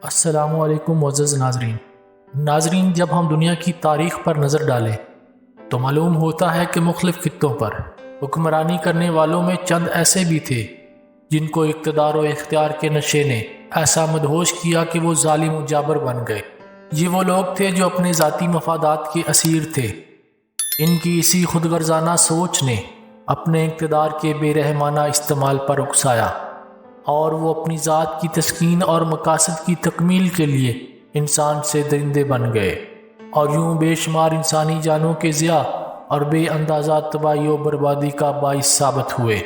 السلام علیکم معزز ناظرین، جب ہم دنیا کی تاریخ پر نظر ڈالیں تو معلوم ہوتا ہے کہ مختلف خطوں پر حکمرانی کرنے والوں میں چند ایسے بھی تھے جن کو اقتدار و اختیار کے نشے نے ایسا مدہوش کیا کہ وہ ظالم و جابر بن گئے۔ یہ وہ لوگ تھے جو اپنے ذاتی مفادات کے اسیر تھے۔ ان کی اسی خود غرضانہ سوچ نے اپنے اقتدار کے بے رحمانہ استعمال پر اکسایا، اور وہ اپنی ذات کی تسکین اور مقاصد کی تکمیل کے لیے انسان سے درندے بن گئے، اور یوں بے شمار انسانی جانوں کے ضیاع اور بے اندازہ تباہی و بربادی کا باعث ثابت ہوئے۔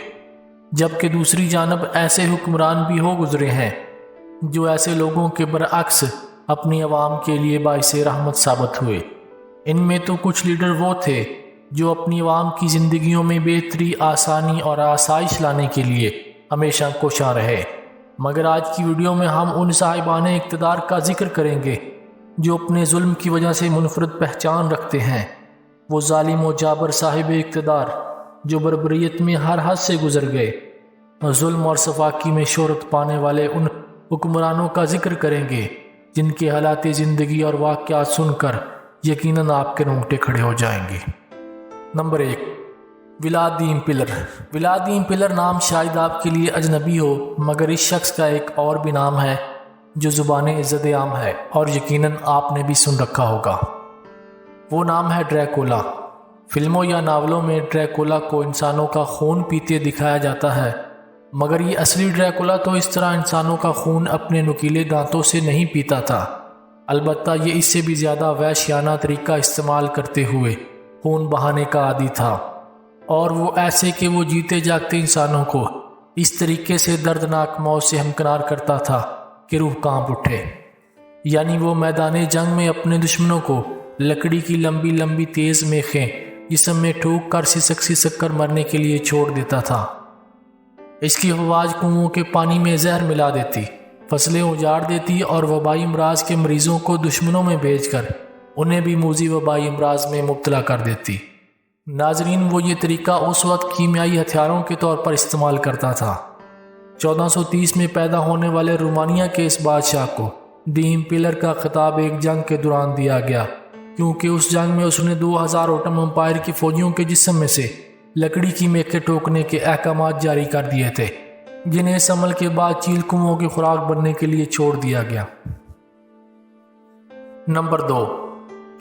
جبکہ دوسری جانب ایسے حکمران بھی ہو گزرے ہیں جو ایسے لوگوں کے برعکس اپنی عوام کے لیے باعث رحمت ثابت ہوئے۔ ان میں تو کچھ لیڈر وہ تھے جو اپنی عوام کی زندگیوں میں بہتری، آسانی اور آسائش لانے کے لیے ہمیشہ کوشاں رہے، مگر آج کی ویڈیو میں ہم ان صاحبان اقتدار کا ذکر کریں گے جو اپنے ظلم کی وجہ سے منفرد پہچان رکھتے ہیں۔ وہ ظالم و جابر صاحب اقتدار جو بربریت میں ہر حد سے گزر گئے، ظلم اور سفاکی میں شہرت پانے والے ان حکمرانوں کا ذکر کریں گے جن کے حالات زندگی اور واقعات سن کر یقیناً آپ کے رونگٹے کھڑے ہو جائیں گے۔ Number 1، Vladimir pillar. Vladimir pillar نام شاید آپ کے لیے اجنبی ہو، مگر اس شخص کا ایک اور بھی نام ہے جو زبان عزت عام ہے اور یقیناً آپ نے بھی سن رکھا ہوگا۔ وہ نام ہے ڈریکولا۔ فلموں یا ناولوں میں ڈریکولا کو انسانوں کا خون پیتے دکھایا جاتا ہے، مگر یہ اصلی ڈریکولا تو اس طرح انسانوں کا خون اپنے نکیلے دانتوں سے نہیں پیتا تھا، البتہ یہ اس سے بھی زیادہ وحشیانہ طریقہ استعمال کرتے ہوئے خون بہانے کا عادی تھا، اور وہ ایسے کہ وہ جیتے جاگتے انسانوں کو اس طریقے سے دردناک موت سے ہمکنار کرتا تھا کہ روح کانپ اٹھے۔ یعنی وہ میدان جنگ میں اپنے دشمنوں کو لکڑی کی لمبی لمبی تیز میخیں جسم میں ٹھوک کر سسک کر مرنے کے لیے چھوڑ دیتا تھا۔ اس کی افواج کنوؤں کے پانی میں زہر ملا دیتی، فصلیں اجاڑ دیتی اور وبائی امراض کے مریضوں کو دشمنوں میں بھیج کر انہیں بھی موذی وبائی امراض میں مبتلا کر دیتی۔ ناظرین، وہ یہ طریقہ اس وقت کیمیائی ہتھیاروں کے طور پر استعمال کرتا تھا۔ 1430 میں پیدا ہونے والے رومانیہ کے اس بادشاہ کو دیم پلر کا خطاب ایک جنگ کے دوران دیا گیا، کیونکہ اس جنگ میں اس نے 2000 اوٹم امپائر کی فوجیوں کے جسم میں سے لکڑی کی میخیں ٹوکنے کے احکامات جاری کر دیے تھے، جنہیں اس عمل کے بعد چیل کنوؤں کی خوراک بننے کے لیے چھوڑ دیا گیا۔ نمبر 2،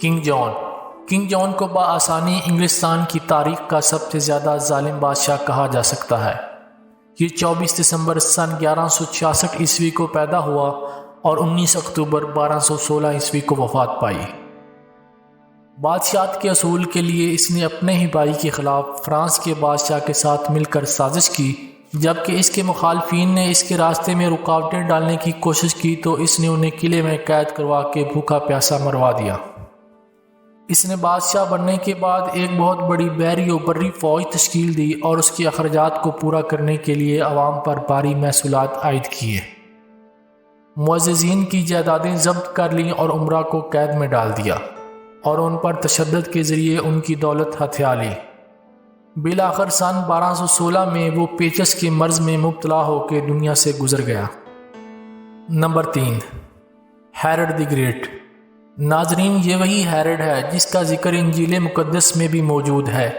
کنگ جان۔ کنگ جان کو بآسانی انگلستان کی تاریخ کا سب سے زیادہ ظالم بادشاہ کہا جا سکتا ہے۔ یہ 24 دسمبر سن 1166 عیسوی کو پیدا ہوا اور 19 اکتوبر 1216 عیسوی کو وفات پائی۔ بادشاہت کے اصول کے لیے اس نے اپنے ہی بھائی کے خلاف فرانس کے بادشاہ کے ساتھ مل کر سازش کی، جبکہ اس کے مخالفین نے اس کے راستے میں رکاوٹیں ڈالنے کی کوشش کی تو اس نے انہیں قلعے میں قید کروا کے بھوکا پیاسا مروا دیا۔ اس نے بادشاہ بننے کے بعد ایک بہت بڑی بحری و بری فوج تشکیل دی اور اس کے اخراجات کو پورا کرنے کے لیے عوام پر بھاری محصولات عائد کیے۔ معززین کی جائیدادیں ضبط کر لیں اور امراء کو قید میں ڈال دیا، اور ان پر تشدد کے ذریعے ان کی دولت ہتھیا لی۔ بالآخر سن 1216 میں وہ پیچس کے مرض میں مبتلا ہو کے دنیا سے گزر گیا۔ Number 3، Herod the great. ناظرین، یہ وہی ہیرڈ ہے جس کا ذکر انجیل مقدس میں بھی موجود ہے،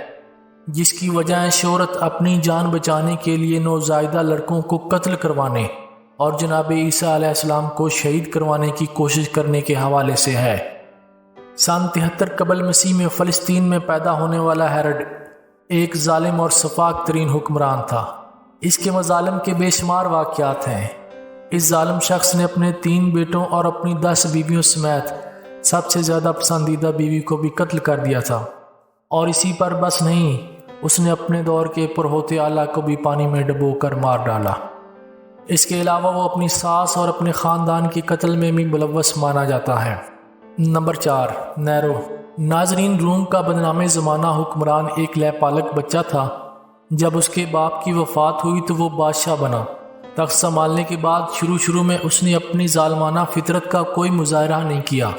جس کی وجہ شہرت اپنی جان بچانے کے لیے نوزائیدہ لڑکوں کو قتل کروانے اور جناب عیسیٰ علیہ السلام کو شہید کروانے کی کوشش کرنے کے حوالے سے ہے۔ سن 73 قبل مسیح میں فلسطین میں پیدا ہونے والا ہیرڈ ایک ظالم اور سفاک ترین حکمران تھا۔ اس کے مظالم کے بے شمار واقعات ہیں۔ اس ظالم شخص نے اپنے 3 بیٹوں اور اپنی 10 بیویوں سمیت سب سے زیادہ پسندیدہ بیوی کو بھی قتل کر دیا تھا، اور اسی پر بس نہیں، اس نے اپنے دور کے پرہوتے اعلیٰ کو بھی پانی میں ڈبو کر مار ڈالا۔ اس کے علاوہ وہ اپنی ساس اور اپنے خاندان کے قتل میں بھی ملوث مانا جاتا ہے۔ نمبر 4، نیرو۔ ناظرین، روم کا بدنام زمانہ حکمران ایک لے پالک بچہ تھا۔ جب اس کے باپ کی وفات ہوئی تو وہ بادشاہ بنا۔ تخت سنبھالنے کے بعد شروع میں اس نے اپنی ظالمانہ فطرت کا کوئی مظاہرہ نہیں کیا،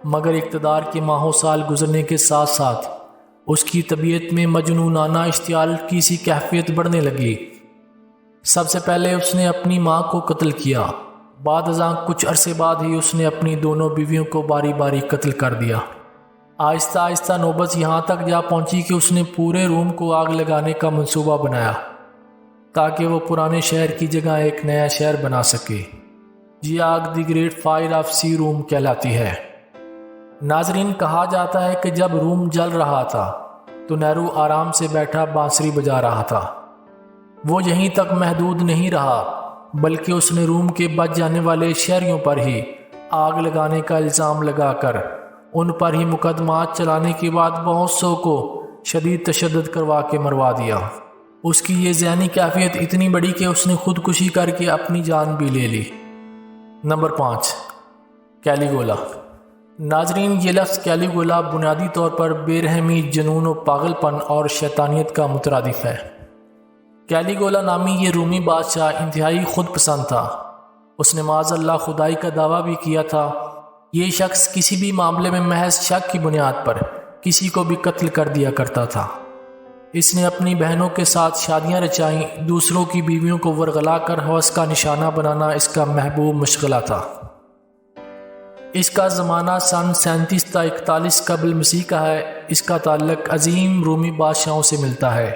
مگر اقتدار کے ماہوں سال گزرنے کے ساتھ ساتھ اس کی طبیعت میں مجنونانہ اشتعال کی سی کیفیت بڑھنے لگی۔ سب سے پہلے اس نے اپنی ماں کو قتل کیا، بعد ازاں کچھ عرصے بعد ہی اس نے اپنی دونوں بیویوں کو باری باری قتل کر دیا۔ آہستہ آہستہ نوبت یہاں تک جا پہنچی کہ اس نے پورے روم کو آگ لگانے کا منصوبہ بنایا تاکہ وہ پرانے شہر کی جگہ ایک نیا شہر بنا سکے۔ یہ آگ دی گریٹ فائر آف سی روم کہلاتی ہے۔ ناظرین، کہا جاتا ہے کہ جب روم جل رہا تھا تو نیرو آرام سے بیٹھا بانسری بجا رہا تھا۔ وہ یہیں تک محدود نہیں رہا بلکہ اس نے روم کے بچ جانے والے شہریوں پر ہی آگ لگانے کا الزام لگا کر ان پر ہی مقدمات چلانے کے بعد بہت سو کو شدید تشدد کروا کے مروا دیا۔ اس کی یہ ذہنی کیفیت اتنی بڑی کہ اس نے خودکشی کر کے اپنی جان بھی لے لی۔ نمبر 5، کیلیگولا۔ ناظرین، یہ لفظ کیلیگولا بنیادی طور پر بے رحمی، جنون و پاگل پن اور شیطانیت کا مترادف ہے۔ کیلیگولا نامی یہ رومی بادشاہ انتہائی خود پسند تھا۔ اس نے معاذ اللہ خدائی کا دعویٰ بھی کیا تھا۔ یہ شخص کسی بھی معاملے میں محض شک کی بنیاد پر کسی کو بھی قتل کر دیا کرتا تھا۔ اس نے اپنی بہنوں کے ساتھ شادیاں رچائیں، دوسروں کی بیویوں کو ورغلا کر ہوس کا نشانہ بنانا اس کا محبوب مشغلہ تھا۔ اس کا زمانہ سن 37 تا 41 قبل مسیح کا ہے۔ اس کا تعلق عظیم رومی بادشاہوں سے ملتا ہے۔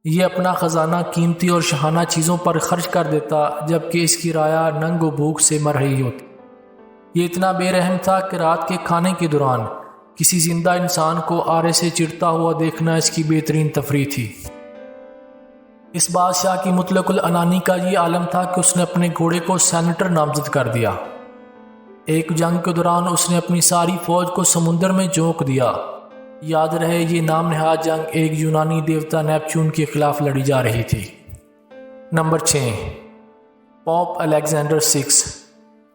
یہ اپنا خزانہ قیمتی اور شاہانہ چیزوں پر خرچ کر دیتا جبکہ اس کی رعایا ننگ و بھوک سے مر رہی ہوتی۔ یہ اتنا بے رحم تھا کہ رات کے کھانے کے دوران کسی زندہ انسان کو آرے سے چڑھتا ہوا دیکھنا اس کی بہترین تفریح تھی۔ اس بادشاہ کی مطلق العنانی کا یہ عالم تھا کہ اس نے اپنے گھوڑے کو سینیٹر نامزد کر دیا۔ ایک جنگ کے دوران اس نے اپنی ساری فوج کو سمندر میں جھونک دیا۔ یاد رہے، یہ نام نہاد جنگ ایک یونانی دیوتا نیپچون کے خلاف لڑی جا رہی تھی۔ Number 6، Pope Alexander 6۔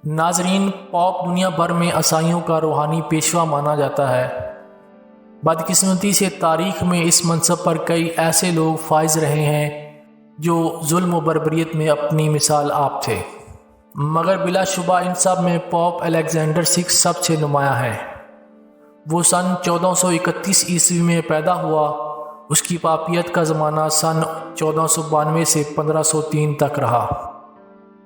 ناظرین، پوپ دنیا بھر میں عیسائیوں کا روحانی پیشوا مانا جاتا ہے۔ بدقسمتی سے تاریخ میں اس منصب پر کئی ایسے لوگ فائز رہے ہیں جو ظلم و بربریت میں اپنی مثال آپ تھے، مگر بلا شبہ ان سب میں پوپ الیگزینڈر 6 سب سے نمایاں ہے۔ وہ سن 1431 عیسوی میں پیدا ہوا۔ اس کی پاپیت کا زمانہ سن 1492 سے 1503 تک رہا۔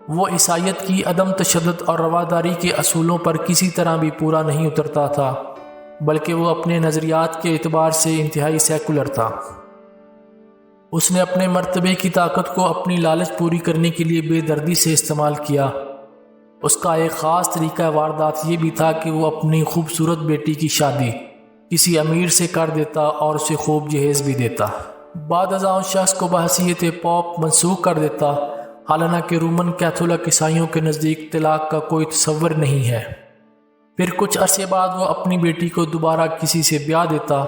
وہ عیسائیت کی عدم تشدد اور رواداری کے اصولوں پر کسی طرح بھی پورا نہیں اترتا تھا، بلکہ وہ اپنے نظریات کے اعتبار سے انتہائی سیکولر تھا۔ اس نے اپنے مرتبے کی طاقت کو اپنی لالچ پوری کرنے کے لیے بے دردی سے استعمال کیا۔ اس کا ایک خاص طریقہ واردات یہ بھی تھا کہ وہ اپنی خوبصورت بیٹی کی شادی کسی امیر سے کر دیتا اور اسے خوب جہیز بھی دیتا۔ بعد ازاں اس شخص کو بحیثیت پوپ منسوخ کر دیتا، حالانکہ رومن کیتھولک عیسائیوں کے نزدیک طلاق کا کوئی تصور نہیں ہے۔ پھر کچھ عرصے بعد وہ اپنی بیٹی کو دوبارہ کسی سے بیاہ دیتا۔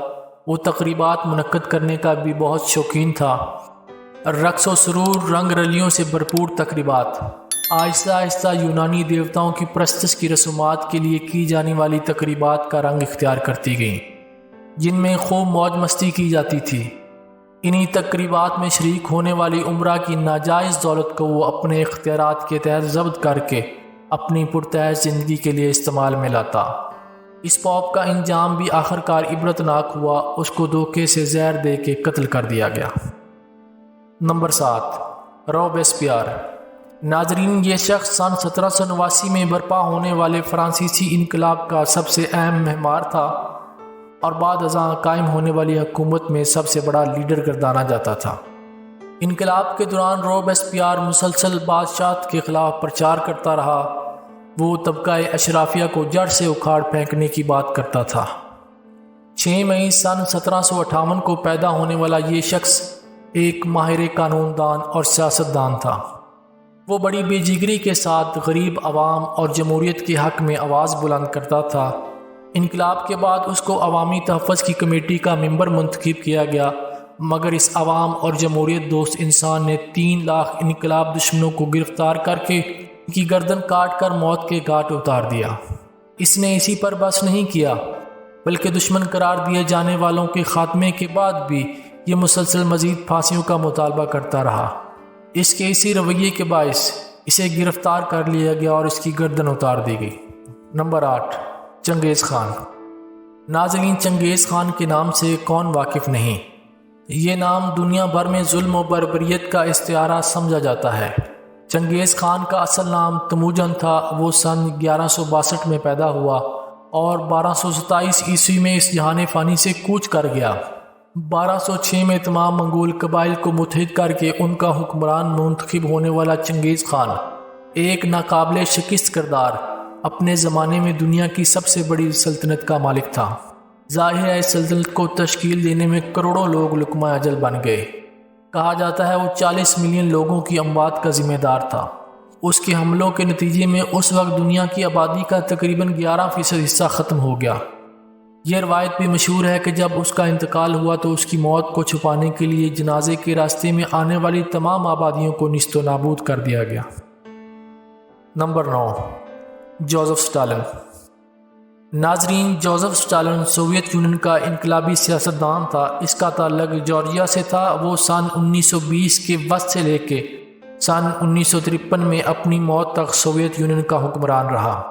وہ تقریبات منعقد کرنے کا بھی بہت شوقین تھا۔ رقص و سرور، رنگ رلیوں سے بھرپور تقریبات، آہستہ آہستہ یونانی دیوتاؤں کی پرستش کی رسومات کے لیے کی جانے والی تقریبات کا رنگ اختیار کرتی گئیں، جن میں خوب موج مستی کی جاتی تھی۔ انہی تقریبات میں شریک ہونے والی عمرہ کی ناجائز دولت کو وہ اپنے اختیارات کے تحت ضبط کر کے اپنی پرتعیش زندگی کے لیے استعمال میں لاتا۔ اس پوپ کا انجام بھی آخرکار عبرتناک ہوا۔ اس کو دھوکے سے زہر دے کے قتل کر دیا گیا۔ نمبر 7، روبیسپیئر۔ ناظرین، یہ شخص سن 1789 میں برپا ہونے والے فرانسیسی انقلاب کا سب سے اہم معمار تھا اور بعد ازاں قائم ہونے والی حکومت میں سب سے بڑا لیڈر گردانا جاتا تھا۔ انقلاب کے دوران روبیسپیئر مسلسل بادشاہت کے خلاف پرچار کرتا رہا۔ وہ طبقہ اشرافیہ کو جڑ سے اکھاڑ پھینکنے کی بات کرتا تھا۔ 6 مئی سن 1758 کو پیدا ہونے والا یہ شخص ایک ماہر قانون دان اور سیاست دان تھا۔ وہ بڑی بے جگری کے ساتھ غریب عوام اور جمہوریت کے حق میں آواز بلند کرتا تھا۔ انقلاب کے بعد اس کو عوامی تحفظ کی کمیٹی کا ممبر منتخب کیا گیا، مگر اس عوام اور جمہوریت دوست انسان نے 3 لاکھ انقلاب دشمنوں کو گرفتار کر کے ان کی گردن کاٹ کر موت کے گھاٹ اتار دیا۔ اس نے اسی پر بس نہیں کیا، بلکہ دشمن قرار دیے جانے والوں کے خاتمے کے بعد بھی یہ مسلسل مزید پھانسیوں کا مطالبہ کرتا رہا۔ اس کے اسی رویے کے باعث اسے گرفتار کر لیا گیا اور اس کی گردن اتار دی گئی۔ نمبر 8، چنگیز خان۔ ناظرین، چنگیز خان کے نام سے کون واقف نہیں؟ یہ نام دنیا بھر میں ظلم و بربریت کا استعارہ سمجھا جاتا ہے۔ چنگیز خان کا اصل نام تموجن تھا۔ وہ سن 1162 میں پیدا ہوا اور 1227 عیسوی میں اس جہان فانی سے کوچ کر گیا۔ 1206 میں تمام منگول قبائل کو متحد کر کے ان کا حکمران منتخب ہونے والا چنگیز خان ایک ناقابل شکست کردار، اپنے زمانے میں دنیا کی سب سے بڑی سلطنت کا مالک تھا۔ ظاہر ہے اس سلطنت کو تشکیل دینے میں کروڑوں لوگ لقمہ اجل بن گئے۔ کہا جاتا ہے وہ 40 ملین لوگوں کی اموات کا ذمہ دار تھا۔ اس کے حملوں کے نتیجے میں اس وقت دنیا کی آبادی کا تقریباً 11% حصہ ختم ہو گیا۔ یہ روایت بھی مشہور ہے کہ جب اس کا انتقال ہوا تو اس کی موت کو چھپانے کے لیے جنازے کے راستے میں آنے والی تمام آبادیوں کو نیست و نابود کر دیا گیا۔ Number 9، Joseph Stalin. ناظرین، جوزف اسٹالن سوویت یونین کا انقلابی سیاستدان تھا۔ اس کا تعلق جارجیا سے تھا۔ وہ سن 1920 کے وسط سے لے کے سن 1953 میں اپنی موت تک سوویت یونین کا حکمران رہا۔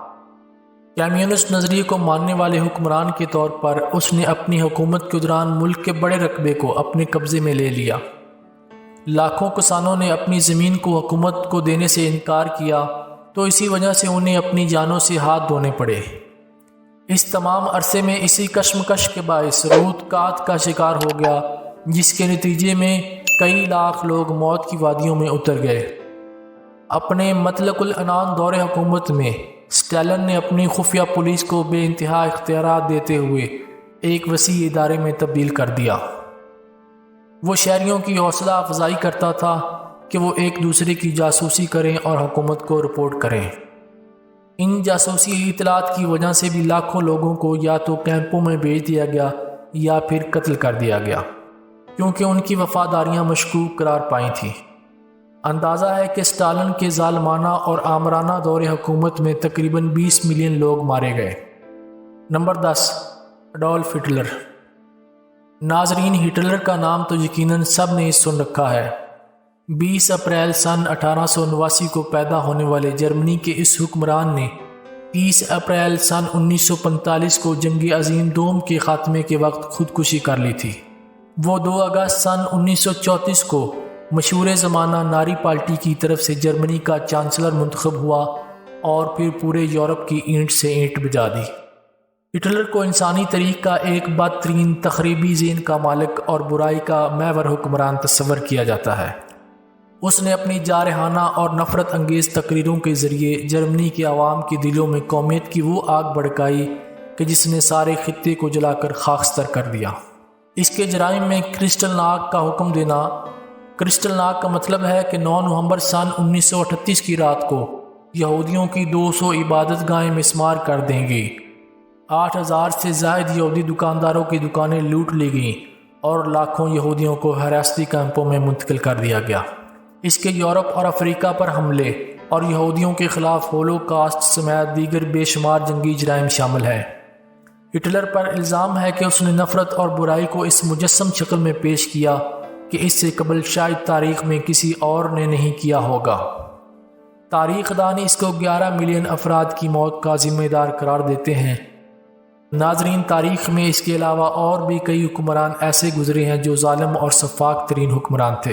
کمیونسٹ نظریے کو ماننے والے حکمران کے طور پر اس نے اپنی حکومت کے دوران ملک کے بڑے رقبے کو اپنے قبضے میں لے لیا۔ لاکھوں کسانوں نے اپنی زمین کو حکومت کو دینے سے انکار کیا تو اسی وجہ سے انہیں اپنی جانوں سے ہاتھ دھونے پڑے۔ اس تمام عرصے میں اسی کشمکش کے باعث رود کات کا شکار ہو گیا، جس کے نتیجے میں کئی لاکھ لوگ موت کی وادیوں میں اتر گئے۔ اپنے مطلق العنان دور حکومت میں اسٹالن نے اپنی خفیہ پولیس کو بے انتہا اختیارات دیتے ہوئے ایک وسیع ادارے میں تبدیل کر دیا۔ وہ شہریوں کی حوصلہ افزائی کرتا تھا کہ وہ ایک دوسرے کی جاسوسی کریں اور حکومت کو رپورٹ کریں۔ ان جاسوسی اطلاعات کی وجہ سے بھی لاکھوں لوگوں کو یا تو کیمپوں میں بھیج دیا گیا یا پھر قتل کر دیا گیا، کیونکہ ان کی وفاداریاں مشکوک قرار پائی تھیں۔ اندازہ ہے کہ اسٹالن کے ظالمانہ اور آمرانہ دور حکومت میں تقریباً 20 ملین لوگ مارے گئے۔ Number 10، Adolf Hitler. ناظرین، ہٹلر کا نام تو یقیناً سب نے سن رکھا ہے۔ 20 اپریل سن 1879 کو پیدا ہونے والے جرمنی کے اس حکمران نے 30 اپریل سن 1945 کو جنگ عظیم دوم کے خاتمے کے وقت خودکشی کر لی تھی۔ وہ 2 اگست سن 1934 کو مشہور زمانہ ناری پارٹی کی طرف سے جرمنی کا چانسلر منتخب ہوا اور پھر پورے یورپ کی اینٹ سے اینٹ بجا دی۔ ہٹلر کو انسانی تاریخ کا ایک بدترین تخریبی ذہن کا مالک اور برائی کا محور حکمران تصور کیا جاتا ہے۔ اس نے اپنی جارحانہ اور نفرت انگیز تقریروں کے ذریعے جرمنی کے عوام کے دلوں میں قومیت کی وہ آگ بھڑکائی کہ جس نے سارے خطے کو جلا کر خاکستر کر دیا۔ اس کے جرائم میں کرسٹل ناگ کا حکم دینا۔ کرسٹل ناگ کا مطلب ہے کہ 9 نومبر سن 1938 کی رات کو یہودیوں کی 200 عبادت گاہیں مسمار کر دیں گی۔ 8000 سے زائد یہودی دکانداروں کی دکانیں لوٹ لی گئیں اور لاکھوں یہودیوں کو حراستی کیمپوں میں منتقل کر دیا گیا۔ اس کے یورپ اور افریقہ پر حملے اور یہودیوں کے خلاف ہولوکاسٹ سمیت دیگر بے شمار جنگی جرائم شامل ہیں۔ ہٹلر پر الزام ہے کہ اس نے نفرت اور برائی کو اس مجسم شکل میں پیش کیا کہ اس سے قبل شاید تاریخ میں کسی اور نے نہیں کیا ہوگا۔ تاریخ دان اس کو 11 ملین افراد کی موت کا ذمہ دار قرار دیتے ہیں۔ ناظرین، تاریخ میں اس کے علاوہ اور بھی کئی حکمران ایسے گزرے ہیں جو ظالم اور سفاک ترین حکمران تھے۔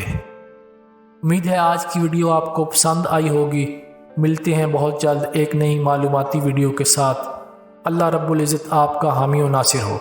امید ہے آج کی ویڈیو آپ کو پسند آئی ہوگی۔ ملتے ہیں بہت جلد ایک نئی معلوماتی ویڈیو کے ساتھ۔ اللہ رب العزت آپ کا حامی و ناصر ہو۔